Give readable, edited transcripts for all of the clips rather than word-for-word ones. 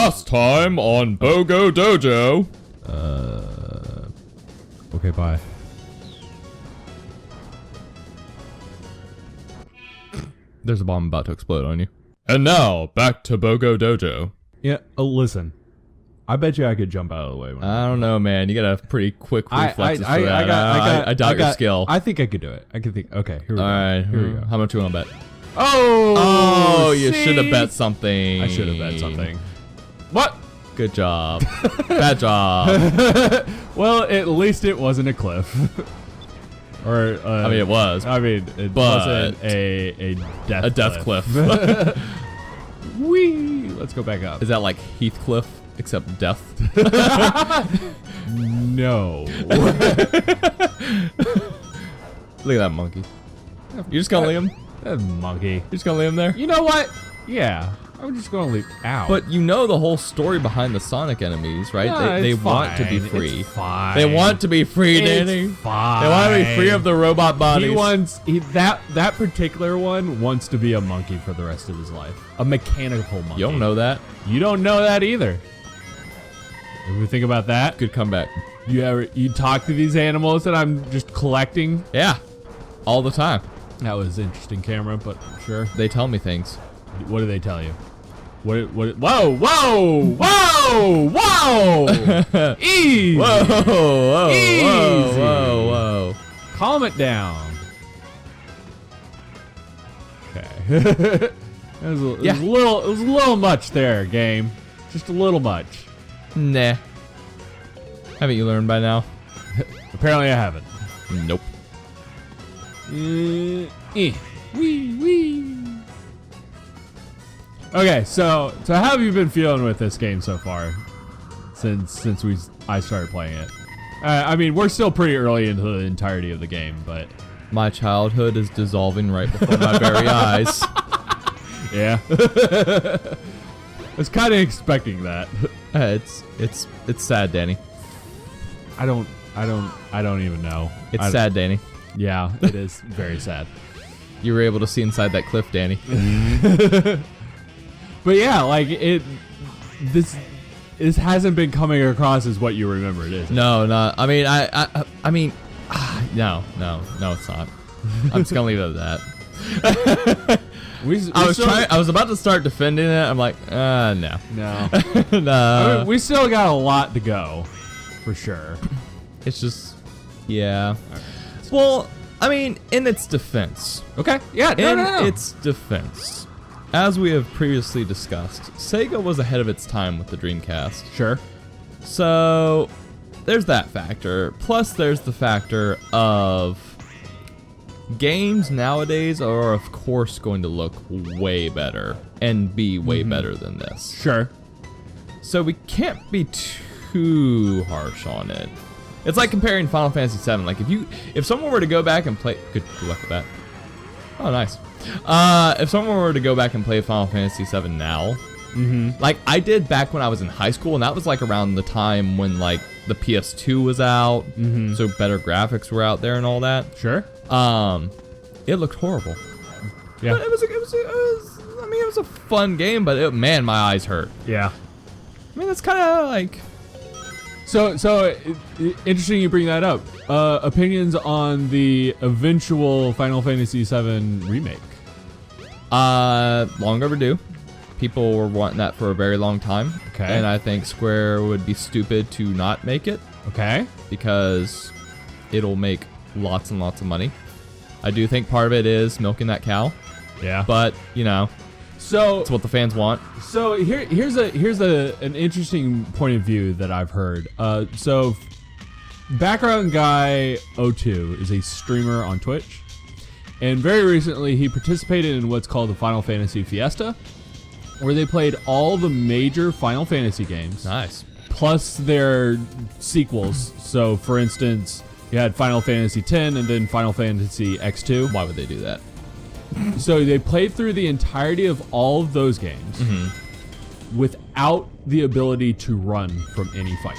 Last time on BOGO Dojo. Okay, bye. There's a bomb about to explode on you. And now, back to BOGO Dojo. Yeah, listen. I bet you I could jump out of the way. I don't know, man. You got a pretty quick reflexes for that. I doubt your skill. I think I could do it. I could think. Okay, here we go. All right, here we go. How much you want to bet? Oh, you should have bet something. I should have bet something. What? Good job. Bad job. Well, at least it wasn't a cliff. Or I mean, it was. I mean, it wasn't a death cliff. Whee! Let's go back up. Is that like Heathcliff except death? No. Look at that monkey. You just gonna leave him? That monkey. You just gonna leave him there? You know what? Yeah. I'm just gonna leave. Ow. But you know the whole story behind the Sonic enemies, right? Yeah, they it's want to be fine. free. It's fine. They want to be free, Danny. It's fine. They want to be free of the robot bodies. He wants that particular one wants to be a monkey for the rest of his life. A mechanical monkey. You don't know that. You don't know that either. If we think about that, Good comeback. you talk to these animals that I'm just collecting. Yeah, all the time. That was interesting, camera, but sure. They tell me things. What do they tell you? What? Whoa! Whoa! Whoa! Whoa! Easy. Whoa! Whoa! Easy. Whoa! Whoa! Calm it down. Okay. It was a little much there, game. Just a little much. Nah. Haven't you learned by now? Apparently, I haven't. Nope. Wee wee. Okay, so how have you been feeling with this game so far? Since I started playing it. I mean, we're still pretty early into the entirety of the game, but My childhood is dissolving right before my very eyes. yeah. I was kind of expecting that. It's sad, Danny. I don't even know. It's sad, Danny. Yeah, it is very sad. You were able to see inside that cliff, Danny. But yeah, like this hasn't been coming across as what you remember it is. No, not. I mean, no, it's not. I'm just gonna leave it at that. I was about to start defending it. I'm like, no. No. No. I mean, we still got a lot to go, for sure. It's just, yeah. Well, I mean, in its defense. Okay. Yeah. No. Its defense, as we have previously discussed, Sega was ahead of its time with the Dreamcast. Sure. So there's that factor. Plus, there's the factor of games nowadays are, of course, going to look way better and be way better than this. Sure. So we can't be too harsh on it. It's like comparing Final Fantasy VII. Like if someone were to go back and play, good luck with that. Oh, nice. If someone were to go back and play Final Fantasy VII now, like I did back when I was in high school, and that was like around the time when like the PS2 was out, so better graphics were out there and all that. Sure. It looked horrible. Yeah. But it was a fun game, but man, my eyes hurt. Yeah. I mean, that's kind of like. So interesting you bring that up. Opinions on the eventual Final Fantasy VII remake? Long overdue. People were wanting that for a very long time. Okay. And I think Square would be stupid to not make it. Okay. Because it'll make lots and lots of money. I do think part of it is milking that cow. Yeah. But, So it's what the fans want. So here's an interesting point of view that I've heard. So Background Guy 02 is a streamer on Twitch, and very recently he participated in what's called the Final Fantasy Fiesta, where they played all the major Final Fantasy games. Nice. Plus their sequels. So for instance, you had Final Fantasy X and then Final Fantasy X2. Why would they do that? So they played through the entirety of all of those games without the ability to run from any fight.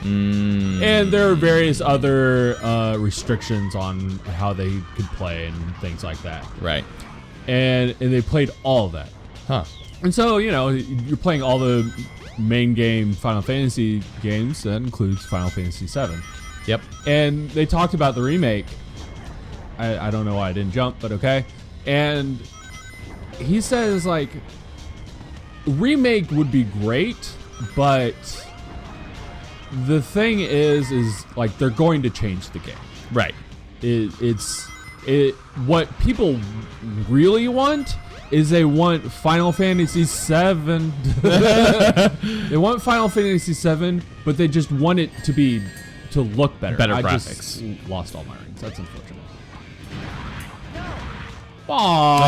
And there are various other restrictions on how they could play and things like that. Right. And they played all of that. Huh. And so, you know, you're playing all the main game Final Fantasy games. That includes Final Fantasy VII. Yep. And they talked about the remake. I don't know why I didn't jump, but okay. And he says, like, remake would be great, but the thing is like, they're going to change the game. Right. What people really want is they want Final Fantasy VII. They want Final Fantasy VII, but they just want it to look better. Better I graphics. Just lost all my rings. That's unfortunate. Oh,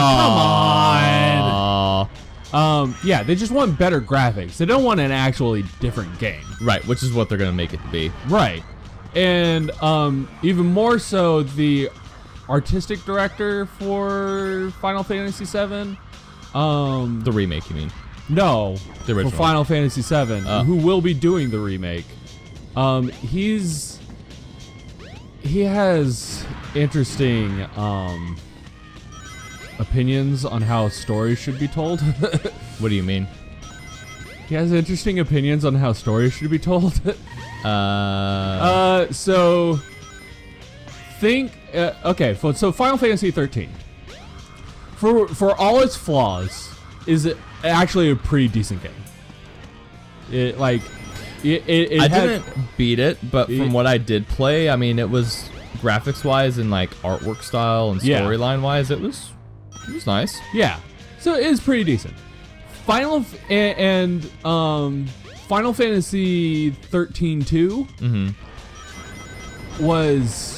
come on. Yeah, they just want better graphics. They don't want an actually different game. Right, which is what they're going to make it to be. Right. And even more so, the artistic director for Final Fantasy VII. The remake, you mean? No, the original. For Final Fantasy VII, who will be doing the remake. He has interesting opinions on how stories should be told. What do you mean? He has interesting opinions on how stories should be told. So think okay, so Final Fantasy 13, for all its flaws, is actually a pretty decent game. I didn't beat it, but from what I did play, I mean, it was graphics wise and like artwork style and storyline wise, it was nice. Yeah, so it is pretty decent. Final Fantasy 13 2 was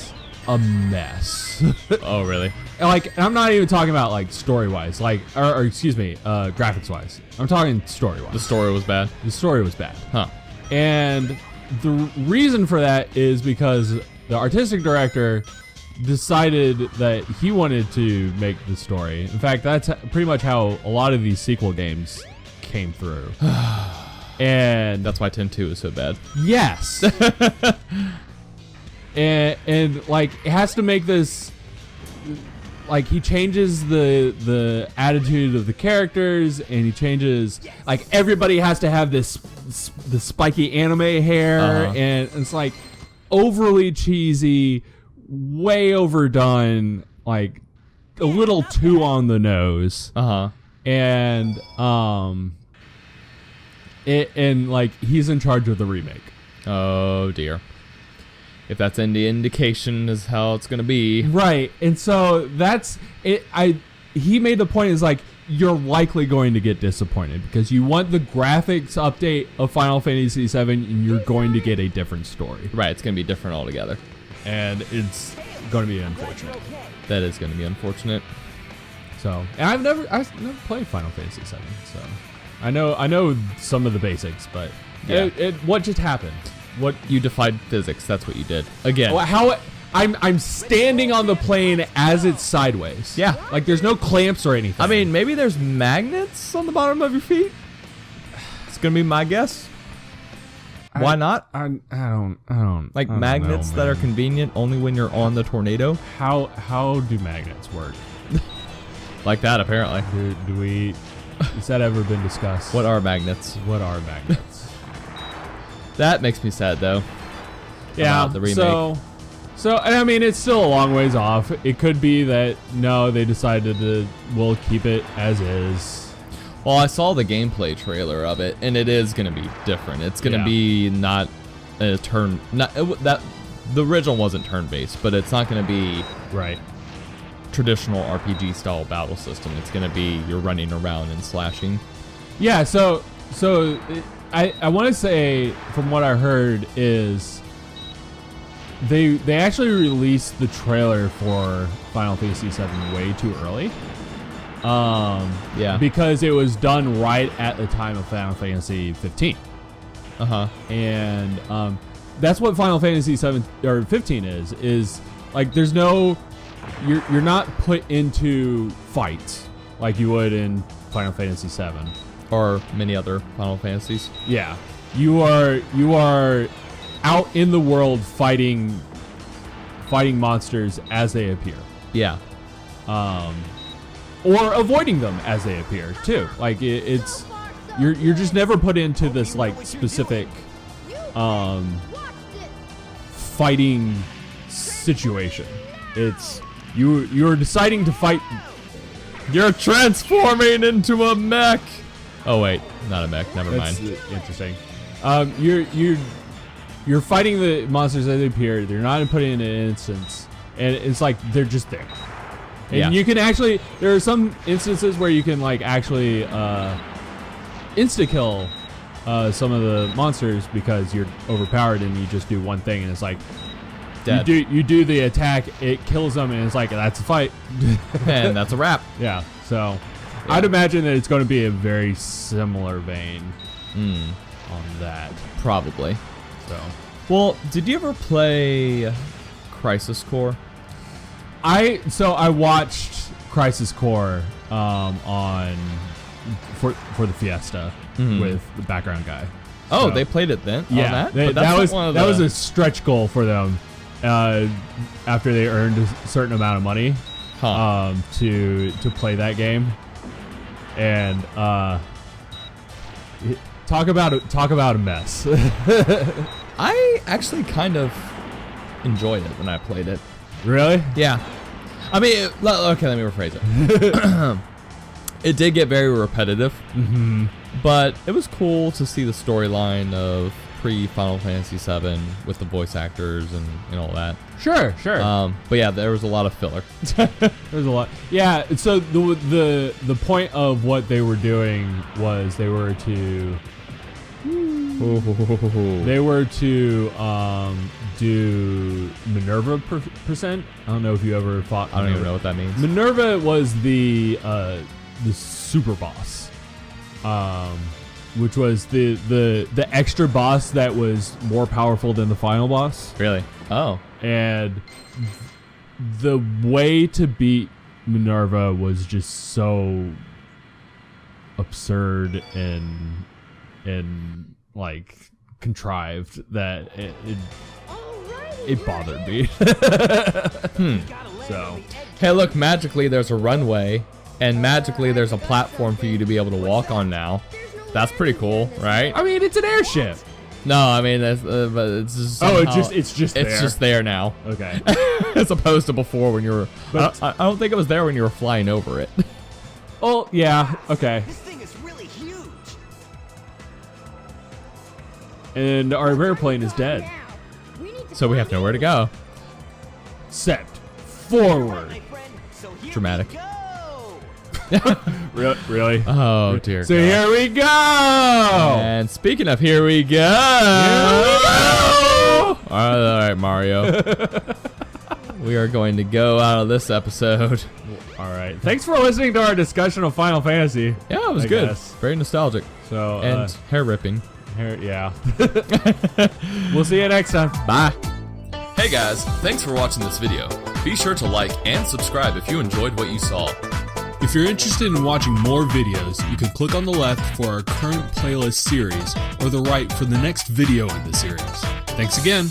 a mess. Oh, really? Like, I'm not even talking about like story wise, like, or excuse me, graphics wise. I'm talking story wise. The story was bad. The story was bad. Huh. And the reason for that is because the artistic director decided that he wanted to make the story. In fact, that's pretty much how a lot of these sequel games came through. And that's why 10-2 is so bad. Yes. and like, it has to make this, like, he changes the attitude of the characters, and he changes, like, everybody has to have the spiky anime hair, and it's like overly cheesy, way overdone, like a little too on the nose. And like, he's in charge of the remake. Oh dear. If that's any indication is how it's gonna be. Right. And so that's it. He made the point is like, you're likely going to get disappointed because you want the graphics update of Final Fantasy VII and you're going to get a different story. Right, it's gonna be different altogether. And it's going to be unfortunate. That is gonna be unfortunate. So, and I've never played Final Fantasy VII, so I know some of the basics, but what just happened? What, you defied physics? That's what you did again. How I'm standing on the plane as it's sideways. Yeah, like there's no clamps or anything. I mean, maybe there's magnets on the bottom of your feet. It's gonna be my guess. Why not? I don't like magnets that are convenient only when you're on the tornado. How do magnets work? Like that, apparently. Has that ever been discussed? What are magnets? What are magnets? That makes me sad, though. Yeah. The remake. So, and I mean, it's still a long ways off. It could be that no, they decided we'll keep it as is. Well, I saw the gameplay trailer of it, and it is going to be different. It's going to be not a turn. The original wasn't turn-based, but it's not going to be traditional RPG style battle system. It's going to be you're running around and slashing. Yeah. So I want to say, from what I heard, is they actually released the trailer for Final Fantasy VII way too early. Because it was done right at the time of Final Fantasy 15. And that's what Final Fantasy 7 or 15 is like, there's no, you're not put into fights like you would in Final Fantasy 7 or many other Final Fantasies. Yeah, you are out in the world fighting or avoiding them as they appear too. Like it's you're just never put into this like specific fighting situation. It's you're deciding to fight. You're transforming into a mech. Oh wait, not a mech. Never mind. Interesting. You're fighting the monsters as they appear. They're not put in an instance, and it's like they're just there. And you can actually. There are some instances where you can like actually insta kill some of the monsters because you're overpowered and you just do one thing and it's like dead. You do the attack, it kills them, and it's like that's a fight. And that's a wrap. Yeah. So I'd imagine that it's going to be a very similar vein on that. Probably. So. Well, did you ever play Crisis Core? I watched Crisis Core for the Fiesta with the background guy. Oh, so, they played it then? Yeah, on that? that was a stretch goal for them after they earned a certain amount of money to play that game. And talk about a mess. I actually kind of enjoyed it when I played it. Really? Yeah. I mean, okay, let me rephrase it. It did get very repetitive, but it was cool to see the storyline of pre-Final Fantasy VII with the voice actors and all that. Sure. But yeah, there was a lot of filler. There's a lot. Yeah. So the point of what they were doing was they were to do Minerva percent. I don't know if you ever fought. I don't even know what that means. Minerva was the super boss, which was the extra boss that was more powerful than the final boss. Really? Oh. And the way to beat Minerva was just so absurd and like contrived that it bothered me. So, hey, look! Magically, there's a runway, and magically, there's a platform for you to be able to walk on now. That's pretty cool, right? I mean, it's an airship. No, I mean, that's, but it's just somehow, it's just there now. Okay. As opposed to before when you were. I don't think it was there when you were flying over it. Oh yeah. Okay. This thing is really huge. And our airplane is dead. So we have to know where to go. Set forward. Dramatic. Really? Oh dear. So God. here we go. And speaking of here we go. All right, Mario. We are going to go out of this episode. All right. Thanks for listening to our discussion of Final Fantasy. Yeah, it was good. Guess. Very nostalgic. So and hair ripping. Yeah. We'll see you next time. Bye. Hey guys, thanks for watching this video. Be sure to like and subscribe if you enjoyed what you saw. If you're interested in watching more videos, you can click on the left for our current playlist series or the right for the next video in the series. Thanks again.